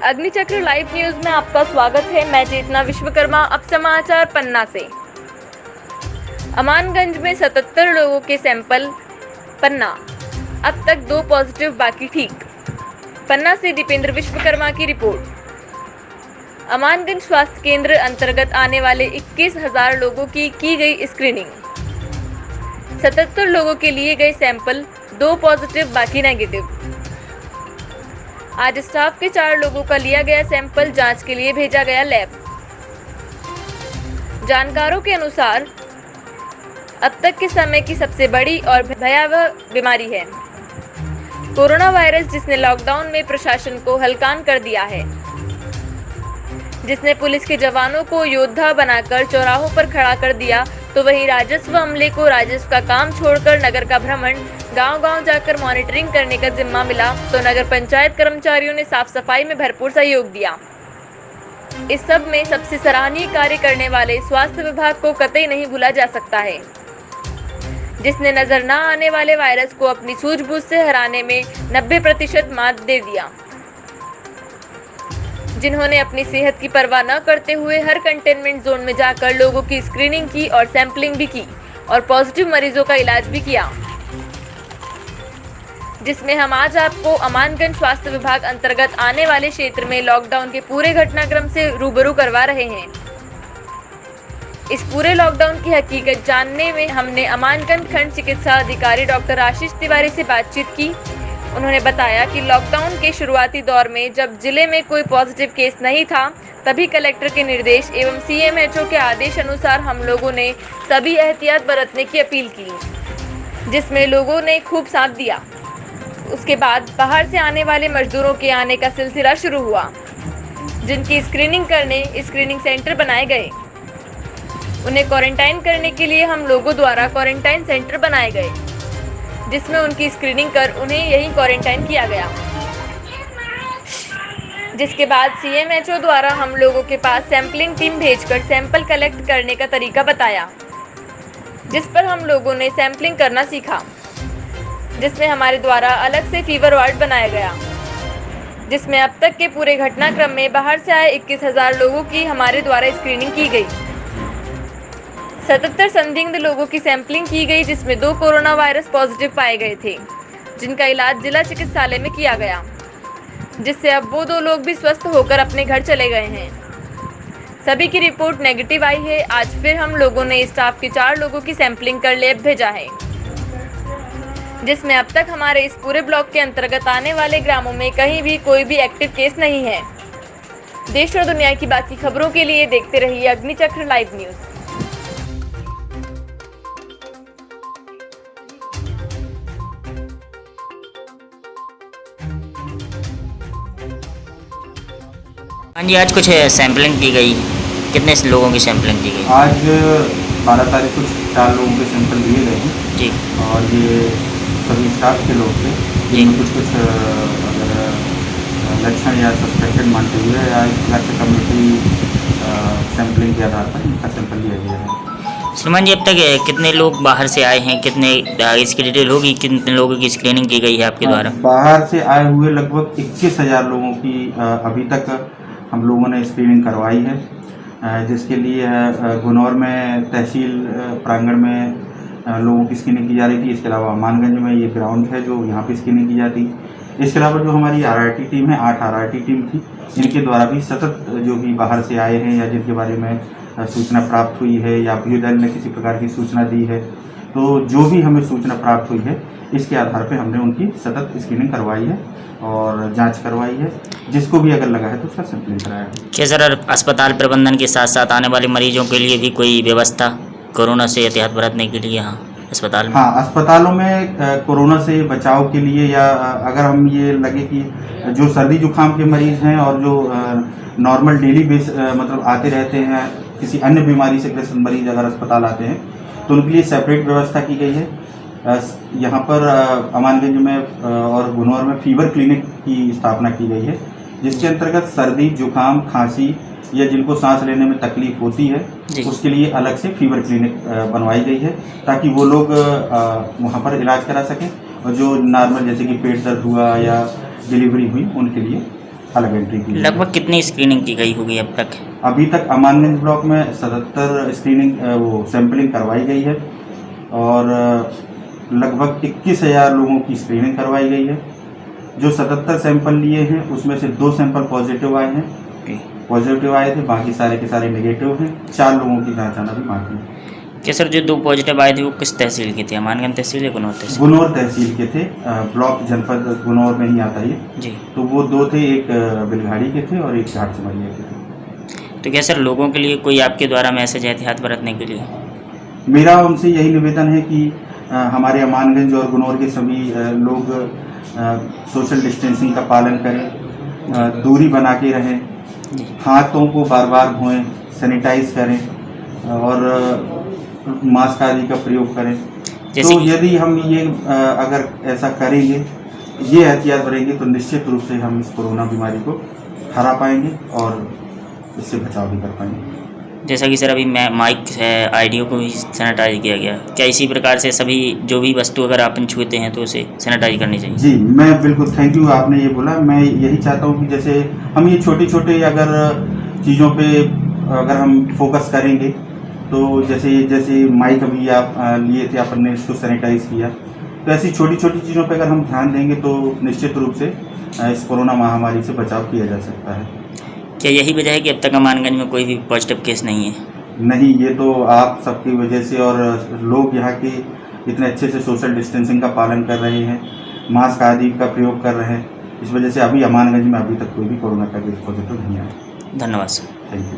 अग्निचक्र live news में आपका स्वागत है। मैं चेतना विश्वकर्मा। अब समाचार पन्ना से। अमानगंज में 77 लोगों के सैंपल। पन्ना, अब तक 2 पॉजिटिव, बाकी ठीक। पन्ना से दीपेंद्र विश्वकर्मा की रिपोर्ट। अमानगंज स्वास्थ्य केंद्र अंतर्गत आने वाले 21,000 लोगों की गई स्क्रीनिंग। 77 लोगों के लिए गए सैंपल, 2 पॉजिटिव, बाकी नेगेटिव। आज स्टाफ के 4 लोगों का लिया गया सैंपल, जांच के लिए भेजा गया लैब। जानकारों के अनुसार अब तक के समय की सबसे बड़ी और भयावह बीमारी है कोरोना वायरस, जिसने लॉकडाउन में प्रशासन को हलकान कर दिया है, जिसने पुलिस के जवानों को योद्धा बनाकर चौराहों पर खड़ा कर दिया, तो वहीं राजस्व अमले को राजस्व का काम छोड़कर नगर का भ्रमण, गांव-गांव जाकर मॉनिटरिंग करने का जिम्मा मिला, तो नगर पंचायत कर्मचारियों ने साफ सफाई में भरपूर सहयोग दिया। इस सब में सबसे सराहनीय कार्य करने वाले स्वास्थ्य विभाग को कतई नहीं भूला जा सकता है, जिसने नजर न आने वाले वायरस को अपनी सूझबूझ से हराने में 90% मात दे दिया, जिन्होंने अपनी सेहत की परवाह न करते हुए हर कंटेनमेंट जोन में जाकर लोगों की स्क्रीनिंग की और सैंपलिंग भी की और पॉजिटिव मरीजों का इलाज भी किया, जिसमें हम आज आपको अमानगंज स्वास्थ्य विभाग अंतर्गत आने वाले क्षेत्र में लॉकडाउन के पूरे घटनाक्रम से रूबरू करवा रहे हैं। इस पूरे लॉकडाउन की हकीकत जानने में हमने अमानगंज खंड चिकित्सा अधिकारी डॉक्टर आशीष तिवारी से बातचीत की। उन्होंने बताया कि लॉकडाउन के शुरुआती दौर में जब जिले में कोई पॉजिटिव केस नहीं था, तभी कलेक्टर के निर्देश एवं CMHO के आदेश अनुसार हम लोगों ने सभी एहतियात बरतने की अपील की, जिसमें लोगों ने खूब साथ दिया। उसके बाद बाहर से आने वाले मजदूरों के आने का सिलसिला शुरू हुआ, जिनकी स्क्रीनिंग करने स्क्रीनिंग सेंटर बनाए गए। उन्हें क्वारंटाइन करने के लिए हम लोगों द्वारा क्वारंटाइन सेंटर बनाए गए, जिसमें उनकी स्क्रीनिंग कर उन्हें यहीं क्वारंटाइन किया गया। जिसके बाद CMHO द्वारा हम लोगों के पास सैंपलिंग टीम भेजकर सैंपल कलेक्ट करने का तरीका बताया, जिस पर हम लोगों ने सैंपलिंग करना सीखा, जिसमें हमारे द्वारा अलग से फीवर वार्ड बनाया गया, जिसमें अब तक के पूरे घटनाक्रम में बाहर से आए 21,000 लोगों की हमारे द्वारा स्क्रीनिंग की गई। 77 संदिग्ध लोगों की सैंपलिंग की गई, जिसमें 2 कोरोना वायरस पॉजिटिव पाए गए थे, जिनका इलाज जिला चिकित्सालय में किया गया, जिससे अब वो 2 लोग भी स्वस्थ होकर अपने घर चले गए हैं। सभी की रिपोर्ट नेगेटिव आई है। आज फिर हम लोगों ने स्टाफ के 4 लोगों की सैंपलिंग कर लैब भेजा है, जिसमें अब तक हमारे इस पूरे ब्लॉक के अंतर्गत आने वाले ग्रामों में कहीं भी कोई भी एक्टिव केस नहीं है। देश और दुनिया की बाकी खबरों के लिए देखते रहिए अग्निचक्र लाइव न्यूज। हाँ जी, आज कुछ सैंपलिंग की गई। कितने लोगों की सैंपलिंग की गई? आज 12 तारीख को 4 लोगों के सैंपल लिए गए हैं जी, और ये सभी स्टाफ के लोग थे, जिनमें कुछ अगर लक्षण या सस्पेक्टेड मानते हुए या इलेक्शन कमेटी सैंपलिंग के आधार पर इनका सैंपल लिया गया है। श्रीमान जी, अब तक कितने लोग बाहर से आए हैं? कितने, इसकी डिटेल होगी, कितने लोगों की स्क्रीनिंग की गई है आपके द्वारा? बाहर से आए हुए लगभग 21,000 लोगों की अभी तक हम लोगों ने स्क्रीनिंग करवाई है, जिसके लिए गुनौर में तहसील प्रांगण में लोगों की स्क्रीनिंग की जा रही थी। इसके अलावा अमानगंज में ये ग्राउंड है जो यहाँ पे स्क्रीनिंग की जाती। इसके अलावा जो हमारी RRT टीम है, 8 RRT टीम थी, इनके द्वारा भी सतत जो भी बाहर से आए हैं या जिनके बारे में सूचना प्राप्त हुई है या अभ्युदय ने किसी प्रकार की सूचना दी है, तो जो भी हमें सूचना प्राप्त हुई है, इसके आधार पर हमने उनकी सतत स्क्रीनिंग करवाई है और जांच करवाई है। जिसको भी अगर लगा है तो उसका सैंपलिंग कराया है। क्या सर, अस्पताल प्रबंधन के साथ साथ आने वाले मरीजों के लिए भी कोई व्यवस्था कोरोना से एहतियात बरतने के लिए यहाँ अस्पताल में? हाँ, अस्पतालों में कोरोना से बचाव के लिए या अगर हम ये लगे कि जो सर्दी जुकाम के मरीज हैं और जो नॉर्मल डेली बेस मतलब आते रहते हैं, किसी अन्य बीमारी से ग्रस्त मरीज अगर अस्पताल आते हैं तो उनके लिए सेपरेट व्यवस्था की गई है। यहाँ पर अमानगंज में और गुनौर में फीवर क्लिनिक की स्थापना की गई है, जिसके अंतर्गत सर्दी जुकाम खांसी या जिनको सांस लेने में तकलीफ होती है उसके लिए अलग से फीवर क्लिनिक बनवाई गई है, ताकि वो लोग वहाँ पर इलाज करा सकें, और जो नॉर्मल जैसे कि पेट दर्द हुआ या डिलीवरी हुई उनके लिए अलग एंट्री की गई है। लगभग कितनी स्क्रीनिंग की गई होगी अब तक? अभी तक अमानगंज ब्लॉक में 77 स्क्रीनिंग वो सैंपलिंग करवाई गई है और लगभग 21,000 लोगों की स्क्रीनिंग करवाई गई है। जो 77 सैंपल लिए हैं उसमें से 2 सैंपल पॉजिटिव आए हैं, पॉजिटिव आए थे, बाकी सारे के सारे नेगेटिव हैं। 4 लोगों की जांच आना भी बाकी है। क्या सर, जो 2 पॉजिटिव आए थे वो किस तहसील के थे? अमानगंज तहसील या गुनौर तहसील? गुनौर तहसील के थे, ब्लॉक जनपद गुनौर में ही आता है। जी। तो वो 2 थे, एक बिलघाड़ी के थे और एक घाट सिमरिया के थे। तो क्या सर, लोगों के लिए कोई आपके द्वारा मैसेज है एहतियात बरतने के लिए? मेरा उनसे यही निवेदन है कि हमारे अमानगंज और गुनौर के सभी लोग सोशल डिस्टेंसिंग का पालन करें, दूरी बना के रहें, जी। हाथों को बार बार धोएं, सैनिटाइज करें और मास्क आदि का प्रयोग करें। जैसे तो यदि हम ये अगर ऐसा करेंगे, ये एहतियात बरेंगे, तो निश्चित रूप से हम इस कोरोना बीमारी को हरा पाएंगे और इससे बचाव भी कर पाएंगे। जैसा कि सर अभी माइक है, आईडियो को भी सैनिटाइज किया गया, क्या इसी प्रकार से सभी जो भी वस्तु अगर अपन छूते हैं तो उसे सैनिटाइज करनी चाहिए? जी, मैं बिल्कुल, थैंक यू, आपने ये बोला। मैं यही चाहता हूँ कि जैसे हम ये छोटे छोटे अगर चीज़ों पे अगर हम फोकस करेंगे, तो जैसे माइक अभी आप लिए थे, आपने इसको सैनिटाइज किया, तो ऐसी छोटी छोटी चीज़ों पे अगर हम ध्यान देंगे तो निश्चित रूप से इस कोरोना महामारी से बचाव किया जा सकता है। क्या यही वजह है कि अब तक अमानगंज में कोई भी पॉजिटिव केस नहीं है? नहीं, ये तो आप सबकी वजह से, और लोग यहाँ के इतने अच्छे से सोशल डिस्टेंसिंग का पालन कर रहे हैं, मास्क आदि का प्रयोग कर रहे हैं, इस वजह से अभी अमानगंज में अभी तक कोई भी कोरोना का केस पॉजिटिव नहीं आया। धन्यवाद सर। Thank you.